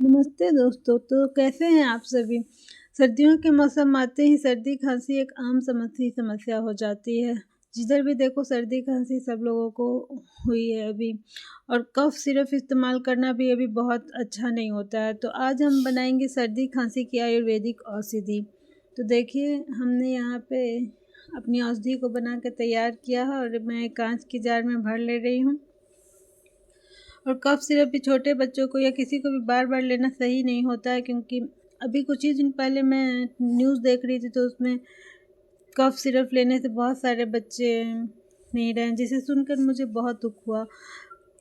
नमस्ते दोस्तों। तो कैसे हैं आप सभी। सर्दियों के मौसम आते ही सर्दी खांसी एक आम समस्या हो जाती है। जिधर भी देखो सर्दी खांसी सब लोगों को हुई है अभी। और कफ सिरप इस्तेमाल करना भी अभी बहुत अच्छा नहीं होता है। तो आज हम बनाएंगे सर्दी खांसी की आयुर्वेदिक औषधि। तो देखिए हमने यहाँ पे अपनी औषधि को बना के तैयार किया है और मैं कांच की जार में भर ले रही हूँ। और कफ सिरप भी छोटे बच्चों को या किसी को भी बार बार लेना सही नहीं होता है, क्योंकि अभी कुछ ही दिन पहले मैं न्यूज़ देख रही थी तो उसमें कफ सिरप लेने से बहुत सारे बच्चे नहीं रहे, जिसे सुनकर मुझे बहुत दुख हुआ।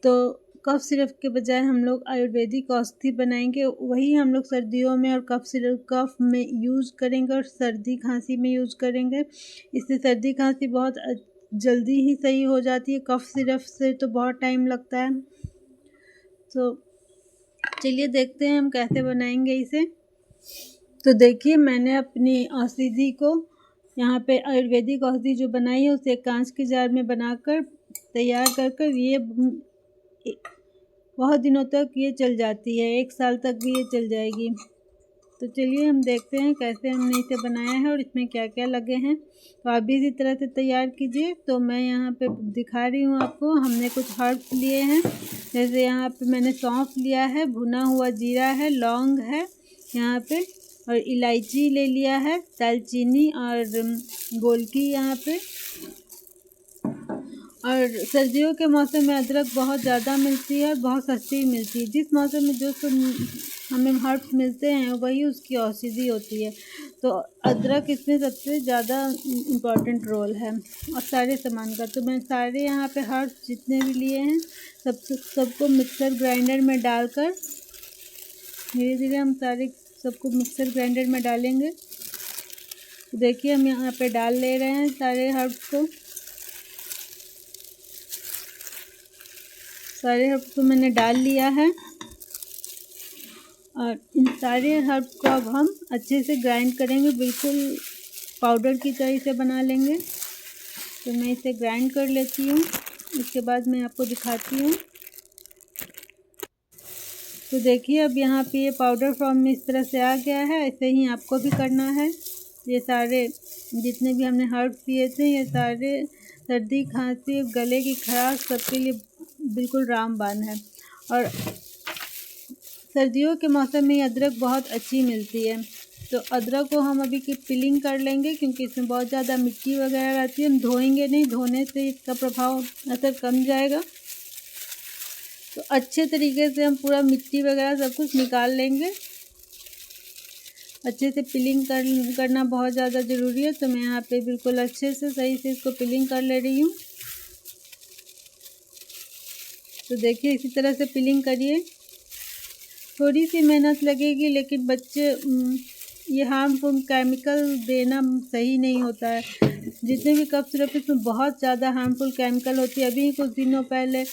तो कफ सिरप के बजाय हम लोग आयुर्वेदिक औषधि बनाएंगे, वही हम लोग सर्दियों में और कफ में यूज़ करेंगे और सर्दी खांसी में यूज़ करेंगे। इससे सर्दी खांसी बहुत जल्दी ही सही हो जाती है। कफ सिरप से तो बहुत टाइम लगता है। तो चलिए देखते हैं हम कैसे बनाएंगे इसे। तो देखिए मैंने अपनी औषधि को यहाँ पे आयुर्वेदिक औषधि जो बनाई है उसे कांच के जार में बनाकर तैयार कर ये बहुत दिनों तक ये चल जाती है, 1 साल तक भी ये चल जाएगी। तो चलिए हम देखते हैं कैसे हमने इसे बनाया है और इसमें क्या क्या लगे हैं। तो आप भी इसी तरह से तैयार कीजिए। तो मैं यहाँ पे दिखा रही हूँ आपको। हमने कुछ हर्ब्स लिए हैं, जैसे यहाँ पे मैंने सौंफ लिया है, भुना हुआ जीरा है, लौंग है यहाँ पे, और इलायची ले लिया है, दालचीनी और गोलकी यहाँ पे। और सर्दियों के मौसम में अदरक बहुत ज़्यादा मिलती है और बहुत सस्ती मिलती है। जिस मौसम में जो हमें हर्ब्स मिलते हैं वही उसकी औषधि होती है। तो अदरक इसमें सबसे ज़्यादा इम्पॉर्टेंट रोल है और सारे सामान का। तो मैं सारे यहाँ पे हर्ब्स जितने भी लिए हैं सबको मिक्सर ग्राइंडर में डालकर धीरे धीरे हम सबको मिक्सर ग्राइंडर में डालेंगे। तो देखिए हम यहाँ पे डाल ले रहे हैं सारे हर्ब्स को। सारे हर्ब्स को मैंने डाल लिया है और इन सारे हर्ब्स को अब हम अच्छे से ग्राइंड करेंगे, बिल्कुल पाउडर की तरह से बना लेंगे। तो मैं इसे ग्राइंड कर लेती हूँ, इसके बाद मैं आपको दिखाती हूँ। तो देखिए अब यहाँ पे ये पाउडर फॉर्म में इस तरह से आ गया है। ऐसे ही आपको भी करना है। ये सारे जितने भी हमने हर्ब्स दिए थे ये सारे सर्दी खांसी गले की खराश सबके लिए बिल्कुल रामबाण है। और सर्दियों के मौसम में अदरक बहुत अच्छी मिलती है। तो अदरक को हम अभी की पीलिंग कर लेंगे, क्योंकि इसमें बहुत ज़्यादा मिट्टी वगैरह रहती है। हम धोएंगे नहीं, धोने से इसका प्रभाव असर कम जाएगा। तो अच्छे तरीके से हम पूरा मिट्टी वगैरह सब कुछ निकाल लेंगे। अच्छे से पीलिंग करना बहुत ज़्यादा ज़रूरी है। तो मैं यहाँ पे बिल्कुल अच्छे से सही से इसको पीलिंग कर ले रही हूँ। तो देखिए इसी तरह से पीलिंग करिए। थोड़ी सी मेहनत लगेगी, लेकिन बच्चे ये हार्मफुल केमिकल देना सही नहीं होता है। जितने भी कफ सिरप इसमें बहुत ज़्यादा हार्मफुल केमिकल होती है। अभी कुछ दिनों पहले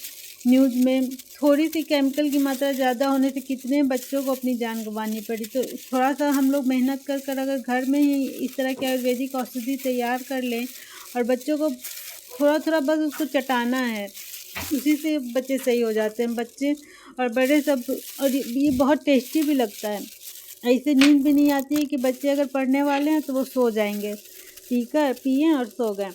न्यूज़ में थोड़ी सी केमिकल की मात्रा ज़्यादा होने से कितने बच्चों को अपनी जान गंवानी पड़ी। तो थोड़ा सा हम लोग मेहनत कर अगर घर में ही इस तरह की आयुर्वेदिक औषधि तैयार कर लें और बच्चों को थोड़ा थोड़ा बस उसको चटाना है, उसी से बच्चे सही हो जाते हैं, बच्चे और बड़े सब। और ये बहुत टेस्टी भी लगता है। ऐसे नींद भी नहीं आती है कि बच्चे अगर पढ़ने वाले हैं तो वो सो जाएंगे, पिए और सो गए।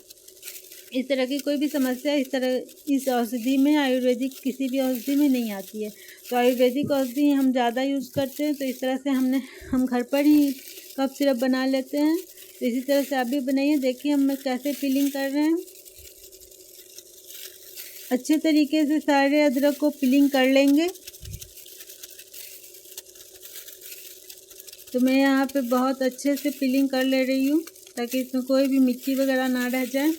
इस तरह की कोई भी समस्या इस औषधि में आयुर्वेदिक किसी भी औषधि में नहीं आती है। तो आयुर्वेदिक औषधि हम ज़्यादा यूज़ करते हैं। तो इस तरह से हम घर पर ही कफ सिरप बना लेते हैं। तो इसी तरह से आप भी बनाइए। देखिए हम कैसे पीलिंग कर रहे हैं। अच्छे तरीके से सारे अदरक को पीलिंग कर लेंगे। तो मैं यहाँ पे बहुत अच्छे से पीलिंग कर ले रही हूँ ताकि इसमें कोई भी मिट्टी वगैरह ना रह जाए।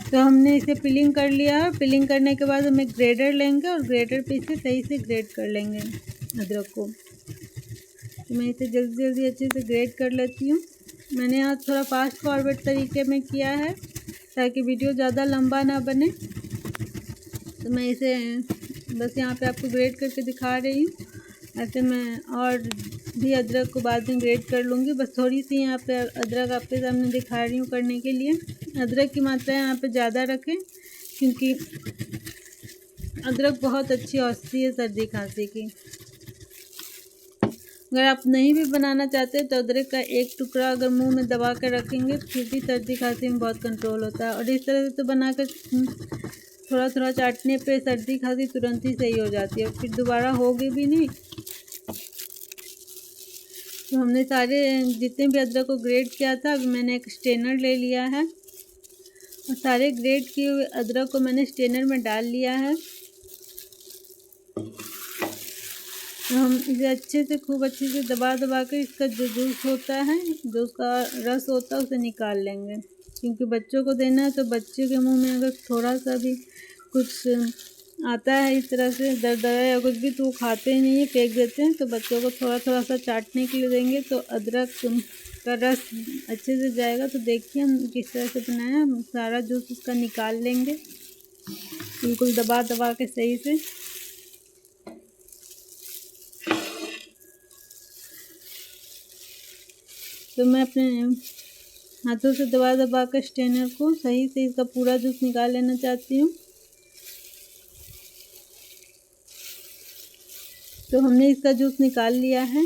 तो हमने इसे पीलिंग कर लिया है। पीलिंग करने के बाद हम एक ग्रेडर लेंगे और ग्रेडर पे इसे सही से ग्रेड कर लेंगे अदरक को। तो मैं इसे जल्दी जल्दी अच्छे से ग्रेड कर लेती हूँ। मैंने यहाँ थोड़ा फास्ट फॉरवर्ड तरीके में किया है ताकि वीडियो ज़्यादा लंबा ना बने। तो मैं इसे बस यहाँ पे आपको ग्रेड करके दिखा रही हूँ। ऐसे मैं और भी अदरक को बाद में ग्रेट कर लूँगी। बस थोड़ी सी यहाँ पे अदरक आपके सामने दिखा रही हूँ करने के लिए। अदरक की मात्रा यहाँ पे ज़्यादा रखें, क्योंकि अदरक बहुत अच्छी औषधि है सर्दी खांसी की। अगर आप नहीं भी बनाना चाहते तो अदरक का एक टुकड़ा अगर मुंह में दबा कर रखेंगे फिर भी सर्दी खांसी में बहुत कंट्रोल होता है। और इस तरह से तो बनाकर थोड़ा थोड़ा चाटने पे सर्दी खांसी तुरंत ही सही हो जाती है, फिर दोबारा होगी भी नहीं। तो हमने सारे जितने भी अदरक को ग्रेट किया था, अभी मैंने एक स्ट्रेनर ले लिया है और सारे ग्रेट किए हुए अदरक को मैंने स्ट्रेनर में डाल लिया है। तो हम इसे अच्छे से खूब अच्छे से दबा दबा कर इसका जो जूस होता है, जो उसका रस होता है, उसे निकाल लेंगे। क्योंकि बच्चों को देना है तो बच्चे के मुंह में अगर थोड़ा सा भी कुछ आता है इस तरह से दरदरा या कुछ भी, तो वो खाते ही नहीं है, फेंक देते हैं। तो बच्चों को थोड़ा थोड़ा सा चाटने के लिए देंगे तो अदरक का रस अच्छे से जाएगा। तो देखिए हम किस तरह से बनाया, हम सारा जूस इसका निकाल लेंगे बिल्कुल दबा दबा के सही से। तो मैं अपने हाथों से दबा दबा कर स्ट्रेनर को सही से इसका पूरा जूस निकाल लेना चाहती हूँ। तो हमने इसका जूस निकाल लिया है।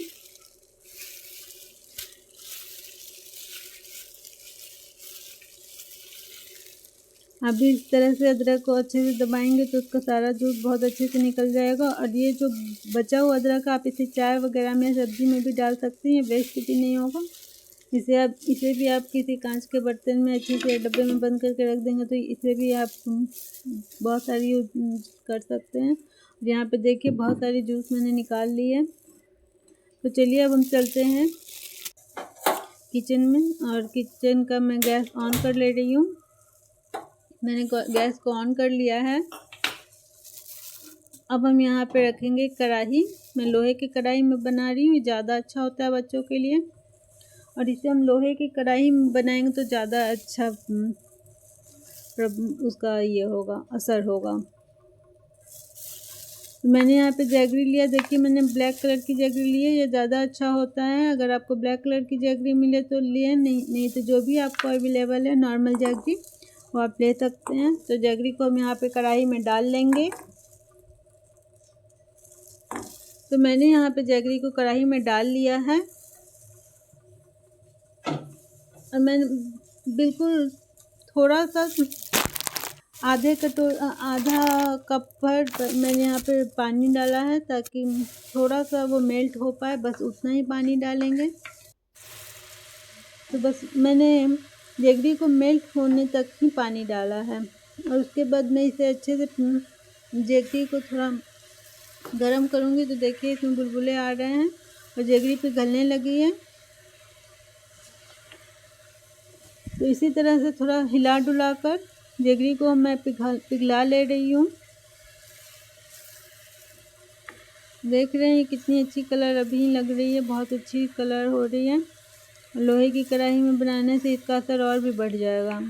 अभी इस तरह से अदरक को अच्छे से दबाएंगे तो उसका सारा जूस बहुत अच्छे से निकल जाएगा। और ये जो बचा हुआ अदरक आप इसे चाय वगैरह में, सब्जी में भी डाल सकते हैं, वेस्ट भी नहीं होगा। इसे भी आप किसी कांच के बर्तन में अच्छे से डब्बे में बंद करके रख देंगे तो इसे भी आप बहुत सारी यूज कर सकते हैं। यहाँ पे देखिए बहुत सारी जूस मैंने निकाल ली है। तो चलिए अब हम चलते हैं किचन में, और किचन का मैं गैस ऑन कर ले रही हूँ। मैंने गैस को ऑन कर लिया है। अब हम यहाँ पे रखेंगे कढ़ाई। मैं लोहे की कढ़ाई में बना रही हूँ, ज़्यादा अच्छा होता है बच्चों के लिए। और इसे हम लोहे की कढ़ाई में बनाएंगे तो ज़्यादा अच्छा उसका ये होगा, असर होगा। तो मैंने यहाँ पे जैगरी लिया। देखिए मैंने ब्लैक कलर की जैगरी ली है, ये ज़्यादा अच्छा होता है। अगर आपको ब्लैक कलर की जैगरी मिले तो लिए, नहीं तो जो भी आपको अवेलेबल है नॉर्मल जैगरी वो आप ले सकते हैं। तो जैगरी को हम यहाँ पे कढ़ाई में डाल लेंगे। तो मैंने यहाँ पे जैगरी को कढ़ाई में डाल लिया है और मैंने बिल्कुल थोड़ा सा आधा कप भर मैंने यहाँ पे पानी डाला है, ताकि थोड़ा सा वो मेल्ट हो पाए, बस उतना ही पानी डालेंगे। तो बस मैंने जैगरी को मेल्ट होने तक ही पानी डाला है। और उसके बाद मैं इसे अच्छे से जैगरी को थोड़ा गरम करूँगी। तो देखिए इसमें बुलबुले आ रहे हैं और जैगरी पिघलने लगी है। तो इसी तरह से थोड़ा हिला डुला कर जैगरी को मैं पिघला ले रही हूँ। देख रहे हैं कितनी अच्छी कलर अभी लग रही है, बहुत अच्छी कलर हो रही है। लोहे की कढ़ाई में बनाने से इसका असर और भी बढ़ जाएगा।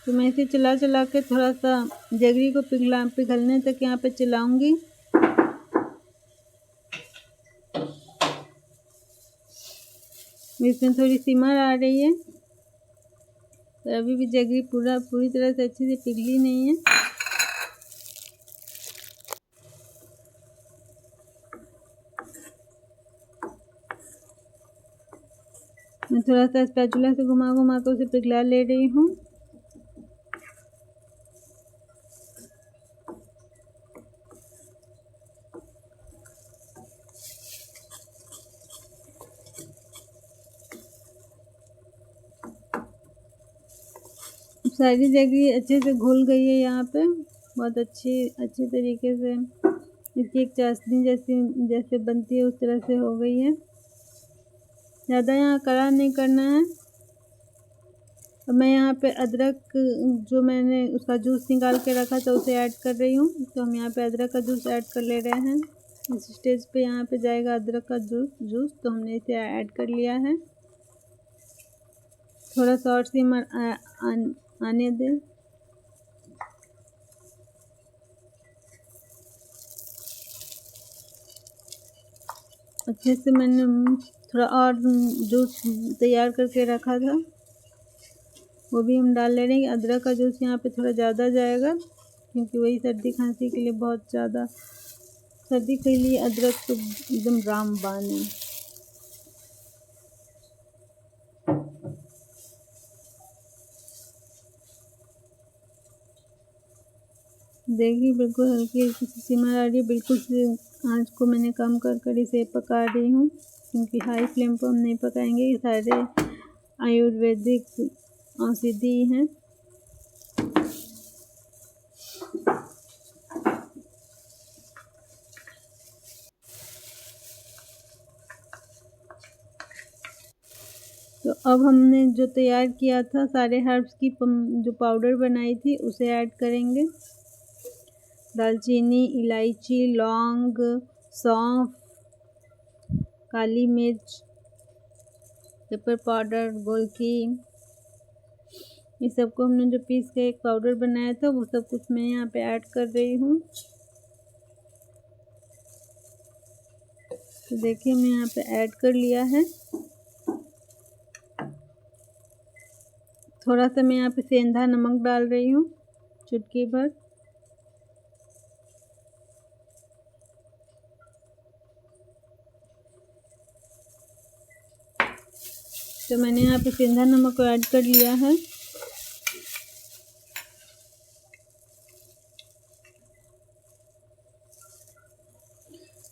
तो मैं इसे चला चला के थोड़ा सा जैगरी को पिघलने तक यहाँ पे चलाऊंगी। इसमें थोड़ी सिमर आ रही है, तो अभी भी जैगरी पूरी तरह से अच्छे से पिघली नहीं है। मैं थोड़ा सा स्पैचुला से घुमा घुमा कर उसे पिघला ले रही हूँ। सारी जैगरी अच्छे से घुल गई है यहाँ पे, बहुत अच्छी तरीके से इसकी एक चाशनी जैसे बनती है उस तरह से हो गई है। ज़्यादा यहाँ कड़ा नहीं करना है। अब मैं यहाँ पे अदरक जो मैंने उसका जूस निकाल के रखा था उसे ऐड कर रही हूँ। तो हम यहाँ पे अदरक का जूस ऐड कर ले रहे हैं। इस स्टेज पे यहाँ पे जाएगा अदरक का जूस। तो हमने इसे ऐड कर लिया है। थोड़ा सा और सिमर आने दें। अच्छे से मैंने थोड़ा और जूस तैयार करके रखा था, वो भी हम डाल ले रहे हैं। अदरक का जूस यहाँ पे थोड़ा ज़्यादा जाएगा, क्योंकि वही सर्दी खांसी के लिए बहुत ज़्यादा, सर्दी के लिए अदरक तो एकदम रामबाण है। देखिए बिल्कुल हल्की हल्की सी सिमर आ रही है, बिल्कुल से आँच को मैंने कम कर कर इसे पका रही हूँ, क्योंकि हाई फ्लेम पर हम नहीं पकाएंगे। ये सारे आयुर्वेदिक औषधि हैं। तो अब हमने जो तैयार किया था सारे हर्ब्स की जो पाउडर बनाई थी उसे ऐड करेंगे। दालचीनी, इलायची, लौंग, सौंफ, काली मिर्च, पेपर पाउडर, गोलकी, ये सबको हमने जो पीस के एक पाउडर बनाया था वो सब कुछ मैं यहाँ पे ऐड कर रही हूँ। तो देखिए मैं यहाँ पे ऐड कर लिया है। थोड़ा सा मैं यहाँ पे सेंधा नमक डाल रही हूँ, चुटकी भर। तो मैंने यहाँ पे सेंधा नमक को ऐड कर लिया है।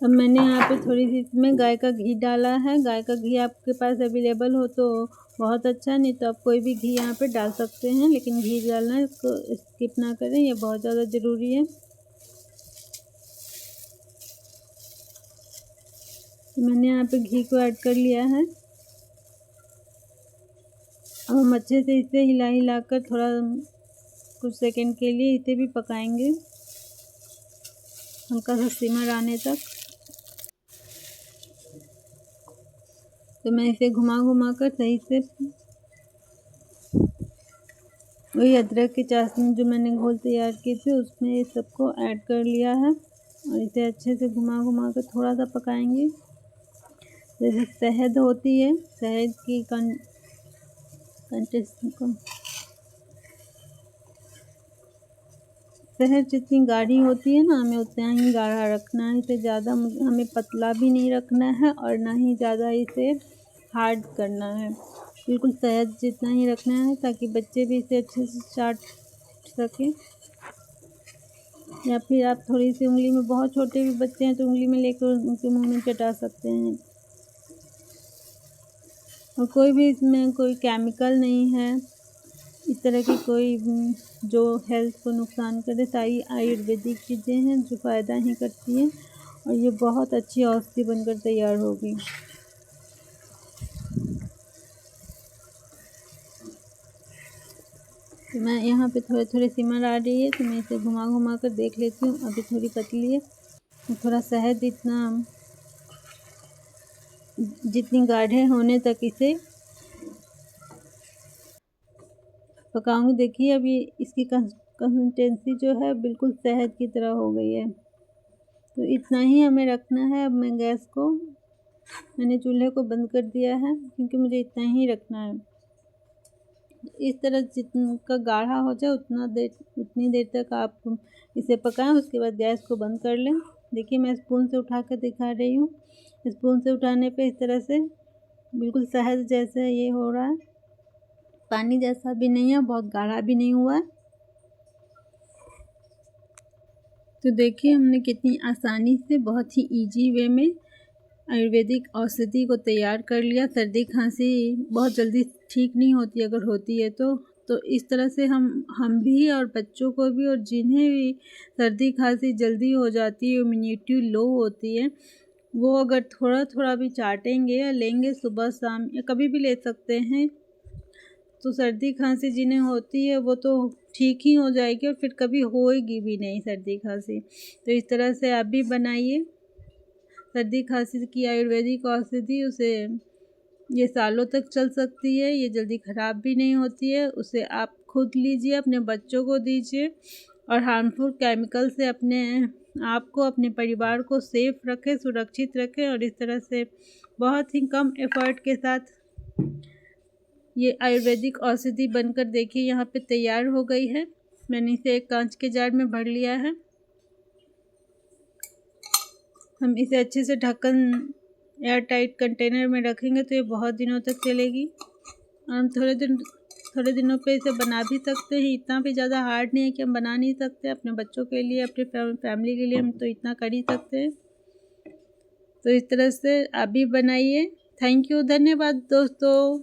अब मैंने यहाँ पे थोड़ी सी इसमें गाय का घी डाला है। गाय का घी आपके पास अवेलेबल हो तो बहुत अच्छा, नहीं तो आप कोई भी घी यहाँ पे डाल सकते हैं, लेकिन घी डालना इसको स्किप ना करें, ये बहुत ज़्यादा ज़रूरी है। तो मैंने यहाँ पे घी को ऐड कर लिया है। अब हम अच्छे से इसे हिला हिला कर थोड़ा कुछ सेकंड के लिए इसे भी पकाएंगे, हल्का सा सिमर आने तक। तो मैं इसे घुमा घुमा कर सही से वही अदरक की चाशनी जो मैंने घोल तैयार की थी उसमें ये सबको ऐड कर लिया है, और इसे अच्छे से घुमा घुमा कर थोड़ा सा पकाएंगे। जैसे शहद होती है, शहद की शहद जितनी गाढ़ी होती है ना, हमें उतना ही गाढ़ा रखना है। इसे ज़्यादा हमें पतला भी नहीं रखना है और ना ही ज़्यादा इसे हार्ड करना है। बिल्कुल शहद जितना ही रखना है, ताकि बच्चे भी इसे अच्छे से चाट सकें। या फिर आप थोड़ी सी उंगली में, बहुत छोटे भी बच्चे हैं तो उंगली में लेकर उनके मुंह में चटा सकते हैं। और कोई भी इसमें कोई केमिकल नहीं है, इस तरह की कोई जो हेल्थ को नुकसान करे। सारी आयुर्वेदिक चीज़ें हैं जो फ़ायदा ही करती हैं, और ये बहुत अच्छी औषधि बनकर तैयार होगी। तो मैं यहाँ पे थोड़े थोड़े सिमर आ रही है, तो मैं इसे घुमा घुमा कर देख लेती हूँ। अभी थोड़ी पतली है, तो थोड़ा शहद इतना जितनी गाढ़े होने तक इसे पकाऊंगी। देखिए अभी इसकी कंसिस्टेंसी जो है बिल्कुल शहद की तरह हो गई है। तो इतना ही हमें रखना है। अब मैं गैस को, मैंने चूल्हे को बंद कर दिया है, क्योंकि मुझे इतना ही रखना है। इस तरह जितना का गाढ़ा हो जाए उतनी देर तक आप इसे पकाएं। उसके बाद गैस को बंद कर लें। देखिए मैं स्पून से उठा कर दिखा रही हूँ। स्पून से उठाने पे इस तरह से बिल्कुल शहद जैसे ये हो रहा है, पानी जैसा भी नहीं है, बहुत गाढ़ा भी नहीं हुआ है। तो देखिए हमने कितनी आसानी से, बहुत ही इजी वे में आयुर्वेदिक औषधि को तैयार कर लिया। सर्दी खांसी बहुत जल्दी ठीक नहीं होती, अगर होती है तो इस तरह से हम भी और बच्चों को भी, और जिन्हें भी सर्दी खांसी जल्दी हो जाती है, इम्यूनिटी लो होती है, वो अगर थोड़ा थोड़ा भी चाटेंगे या लेंगे सुबह शाम या कभी भी ले सकते हैं, तो सर्दी खांसी जिन्हें होती है वो तो ठीक ही हो जाएगी, और फिर कभी होएगी भी नहीं सर्दी खांसी। तो इस तरह से आप भी बनाइए सर्दी खांसी की आयुर्वेदिक औषधि। उसे ये सालों तक चल सकती है, ये जल्दी ख़राब भी नहीं होती है। उसे आप खुद लीजिए, अपने बच्चों को दीजिए, और हार्मफुल केमिकल से अपने आपको, अपने परिवार को सेफ रखे, सुरक्षित रखे और इस तरह से बहुत ही कम एफर्ट के साथ ये आयुर्वेदिक औषधि बनकर देखिए यहाँ पे तैयार हो गई है। मैंने इसे एक कांच के जार में भर लिया है। हम इसे अच्छे से ढक्कन एयर टाइट कंटेनर में रखेंगे तो ये बहुत दिनों तक चलेगी। और हम थोड़े दिनों पे इसे बना भी सकते हैं। इतना भी ज़्यादा हार्ड नहीं है कि हम बना नहीं सकते। अपने बच्चों के लिए, अपनी फैमिली के लिए हम तो इतना कर ही सकते हैं। तो इस तरह से आप भी बनाइए। थैंक यू, धन्यवाद दोस्तों।